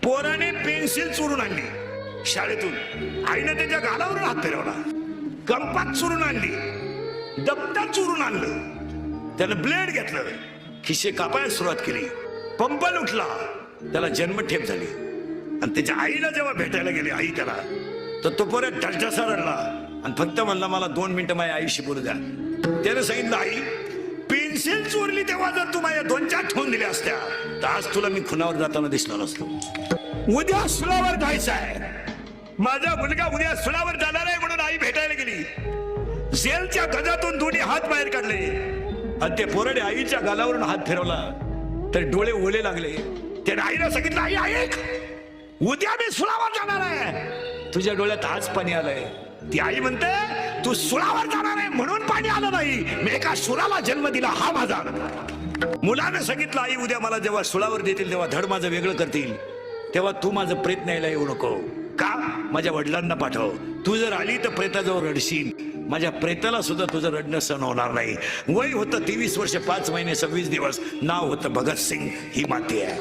पोराने पेन्सिल चोरून आणली शाळेतून, आईने त्याच्या गालावर हात फिरवला. कंपास चोरून आणली, दप्तर चोरून आणलं, त्यानं ब्लेड घेतलं, खिशे कापायला सुरुवात केली. पंप लुटला, त्याला जन्मठेप झाली. आणि त्याच्या आईला जेव्हा भेटायला गेली आई त्याला, तर तो परत ढलढसा रडला आणि फक्त म्हणला मला 2 मिनिटं माझ्या आईशी बोलू द्या. त्यानं सांगितलं आई पेन्सिल चोरली तेव्हा जर तू माझ्या 2-4 ठेवून दिल्या असत्या तर आज तुला मी खुनावर जाताना दिसलो नसतो. उद्या सुलावर जायचं आहे, माझा मुलगा उद्या सुलावर जाणार आहे म्हणून आई भेटायला गेली. जेलच्या गजातून दोन्ही हात बाहेर काढले आणि ते पोराने आईच्या गालावरून हात फिरवला तर डोळे ओले लागले. त्याने आईला सांगितलं आई ऐक, उद्या मी सुलावर जाणार आहे. तुझ्या डोळ्यात आज पाणी आलंय. ती आई म्हणते तू सुळावर जाणार आहे म्हणून पाणी आलं नाही, मी एका सुराला जन्म दिला हा माझा आनंद. मुलाने सांगितलं आई उद्या मला जेव्हा सुळावर देतील तेव्हा धड माझं वेगळं करतील, तेव्हा तू माझं प्रेत न्यायला येऊ नको. का? माझ्या वडिलांना पाठव. तू जर आली तर प्रेताजवळ रडशील, माझ्या प्रेताला सुद्धा तुझं रडणं सहन होणार नाही. वय होतं 23 वर्ष 5 महिने 26 दिवस, नाव होतं भगत सिंग. ही माती आहे.